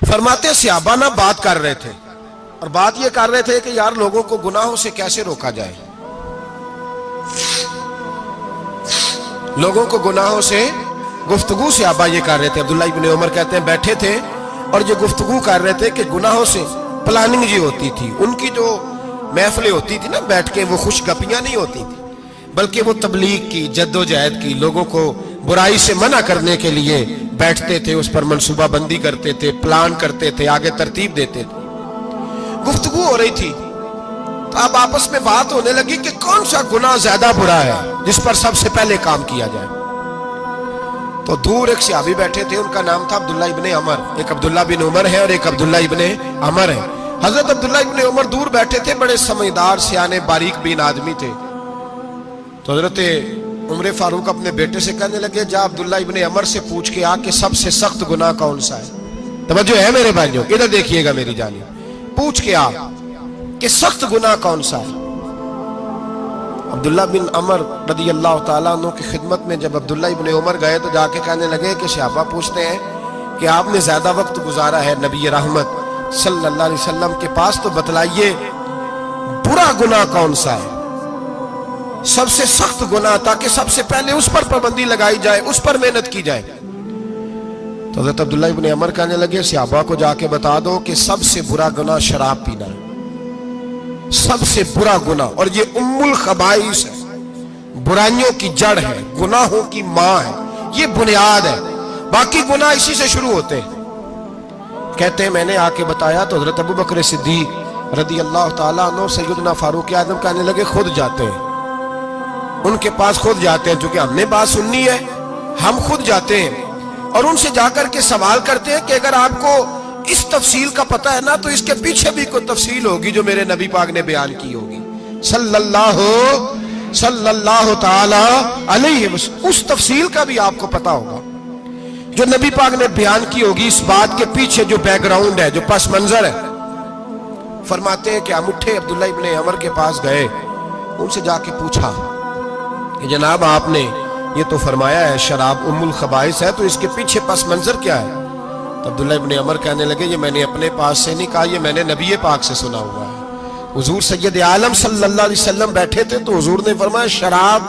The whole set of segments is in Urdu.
فرماتے صحابہ نہ بات کر رہے تھے، اور بات یہ کر رہے تھے کہ یار لوگوں کو گناہوں سے کیسے روکا جائے، لوگوں کو گناہوں سے گفتگو صحابہ یہ کر رہے تھے۔ عبداللہ ابن عمر کہتے ہیں بیٹھے تھے اور یہ گفتگو کر رہے تھے کہ گناہوں سے پلاننگ جی ہوتی تھی، ان کی جو محفلیں ہوتی تھی نا بیٹھ کے، وہ خوش گپیاں نہیں ہوتی تھی بلکہ وہ تبلیغ کی، جد و جہد کی، لوگوں کو برائی سے منع کرنے کے لیے بیٹھتے تھے، اس پر منصوبہ بندی کرتے تھے، پلان کرتے تھے، آگے ترتیب دیتے تھے۔ گفتگو ہو رہی تھی تو اب آپس میں بات ہونے لگی کہ کون سا گناہ زیادہ برا ہے جس پر سب سے پہلے کام کیا جائے۔ تو دور ایک صحابی بیٹھے تھے، ان کا نام تھا عبداللہ ابن عمر، ایک عبداللہ بن عمر ہے اور ایک عبداللہ ابن عمر ہے۔ حضرت عبداللہ ابن عمر دور بیٹھے تھے، بڑے سمجھدار سیانے باریک بین آدمی تھے۔ تو حضرت عمر فاروق اپنے بیٹے سے کہنے لگے جا عبداللہ ابن عمر سے پوچھ کے آ کہ سب سے سخت گناہ کون سا ہے۔ توجہ ہے میرے بھائیوں، ادھر دیکھیے گا میری جانب، پوچھ کے آ کہ سخت گناہ کون سا ہے۔ عبداللہ بن عمر رضی اللہ تعالیٰ عنہ کی خدمت میں جب عبداللہ ابن عمر گئے تو جا کے کہنے لگے کہ صحابہ پوچھتے ہیں کہ آپ نے زیادہ وقت گزارا ہے نبی رحمت صلی اللہ علیہ وسلم کے پاس، تو بتلائیے برا گناہ کون سا ہے، سب سے سخت گناہ، تاکہ سب سے پہلے اس پر پابندی لگائی جائے، اس پر محنت کی جائے۔ تو حضرت عبداللہ ابن عمر کہنے لگے صحابہ کو جا کے بتا دو کہ سب سے برا گناہ شراب پینا ہے، سب سے برا گناہ، اور یہ ام الخبائث ہے، برائیوں کی جڑ ہے، گناہوں کی ماں ہے، یہ بنیاد ہے، باقی گناہ اسی سے شروع ہوتے ہیں۔ کہتے ہیں میں نے آ کے بتایا تو حضرت ابو بکر صدیق رضی اللہ تعالیٰ عنہ سیدنا فاروق اعظم کہنے لگے خود جاتے ہیں، ان کے پاس خود جاتے ہیں، چونکہ ہم نے بات سننی ہے ہم خود جاتے ہیں اور ان سے جا کر کے سوال کرتے ہیں کہ اگر آپ کو اس تفصیل کا پتہ ہے نا تو اس کے پیچھے بھی کوئی تفصیل ہوگی جو میرے نبی پاک نے بیان کی ہوگی صلی اللہ تعالی علیہ وسلم، اس تفصیل کا بھی آپ کو پتہ ہوگا جو نبی پاک نے بیان کی ہوگی، اس بات کے پیچھے جو بیک گراؤنڈ ہے، جو پس منظر ہے۔ فرماتے ہیں کہ ہم اٹھے، عبداللہ ابن عمر کے پاس گئے، ان سے جا کے پوچھا کہ جناب آپ نے یہ تو فرمایا ہے شراب ام الخبائث ہے، تو اس کے پیچھے پس منظر کیا ہے؟ تو عبداللہ ابن عمر کہنے لگے یہ میں نے اپنے پاس سے نہیں کہا، یہ میں نے نبی پاک سے سنا ہوا ہے۔ حضور سید عالم صلی اللہ علیہ وسلم بیٹھے تھے تو حضور نے فرمایا شراب،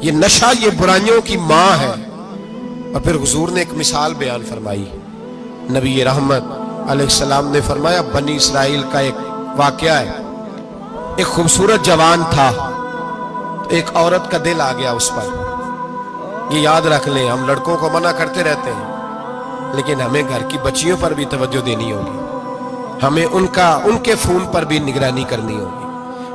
یہ نشہ، یہ برائیوں کی ماں ہے۔ اور پھر حضور نے ایک مثال بیان فرمائی، نبی رحمت علیہ السلام نے فرمایا بنی اسرائیل کا ایک واقعہ ہے، ایک خوبصورت جوان تھا، ایک عورت کا دل آ گیا اس پر۔ یہ یاد رکھ لیں، ہم لڑکوں کو منع کرتے رہتے ہیں لیکن ہمیں گھر کی بچیوں پر بھی توجہ دینی ہوگی، ہمیں ان کے فون پر بھی نگرانی کرنی ہوگی،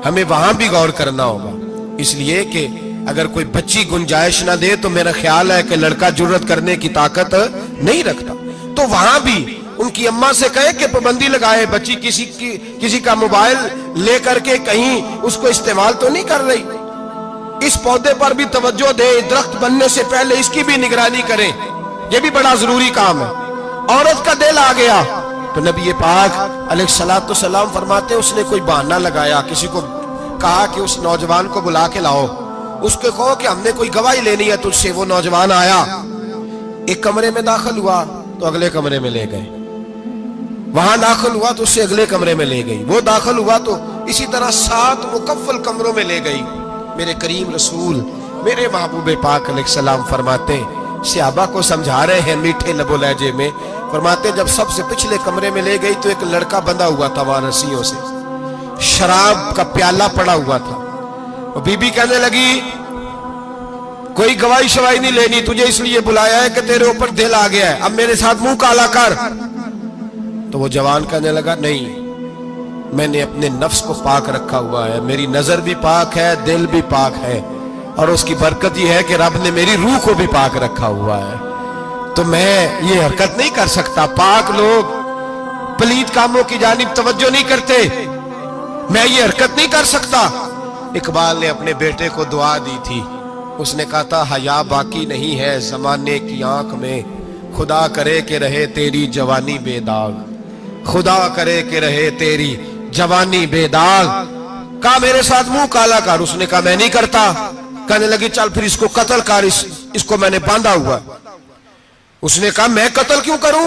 ہمیں وہاں بھی غور کرنا ہوگا، اس لیے کہ اگر کوئی بچی گنجائش نہ دے تو میرا خیال ہے کہ لڑکا جرت کرنے کی طاقت نہیں رکھتا۔ تو وہاں بھی ان کی اماں سے کہے کہ پابندی لگائے، بچی کسی کا موبائل لے کر کے کہیں اس کو استعمال تو نہیں کر رہی، اس پودے پر بھی توجہ دے، درخت بننے سے پہلے اس کی بھی نگرانی کریں، یہ بھی بڑا ضروری کام ہے۔ عورت کا دل آ گیا تو نبی پاک علیہ الصلوۃ والسلام فرماتے اس نے کوئی بہانہ لگایا، کسی کو کہا کہ اس نوجوان کو بلا کے لاؤ، اس کو کہو کہ ہم نے کوئی گواہی لینی ہے تجھ سے۔ وہ نوجوان آیا، ایک کمرے میں داخل ہوا تو اگلے کمرے میں لے گئے، وہاں داخل ہوا تو اس سے اگلے کمرے میں لے گئی، وہ داخل ہوا تو اسی طرح 7 مکفل کمروں میں لے گئی۔ میرے کریم رسول میرے محبوب پاک علیہ السلام فرماتے صحابہ کو سمجھا رہے ہیں میٹھے لب و لہجے میں، فرماتے جب سب سے پچھلے کمرے میں لے گئی تو ایک لڑکا بندھا ہوا تھا وہاں رسیوں سے، شراب کا پیالہ پڑا ہوا تھا۔ بی بی کہنے لگی کوئی گواہی شواہی نہیں لینی، تجھے اس لیے بلایا ہے کہ تیرے اوپر دل آ گیا ہے، اب میرے ساتھ منہ کالا کر۔ تو وہ جوان کہنے لگا نہیں، میں نے اپنے نفس کو پاک رکھا ہوا ہے، میری نظر بھی پاک ہے، دل بھی پاک ہے، اور اس کی برکت یہ ہے کہ رب نے میری روح کو بھی پاک رکھا ہوا ہے، تو میں یہ حرکت نہیں کر سکتا۔ پاک لوگ پلید کاموں کی جانب توجہ نہیں کرتے، میں یہ حرکت نہیں کر سکتا۔ اقبال نے اپنے بیٹے کو دعا دی تھی، اس نے کہا تھا حیا باقی نہیں ہے زمانے کی آنکھ میں، خدا کرے کہ رہے تیری جوانی بے داغ، خدا کرے کہ رہے تیری جوانی بے داغ۔ کہا میرے ساتھ منہ کالا کر، اس نے کہا میں نہیں کرتا۔ کہنے لگی چل پھر اس کو قتل کر، اس کو میں نے باندھا ہوا۔ اس نے کہا میں قتل کیوں کروں،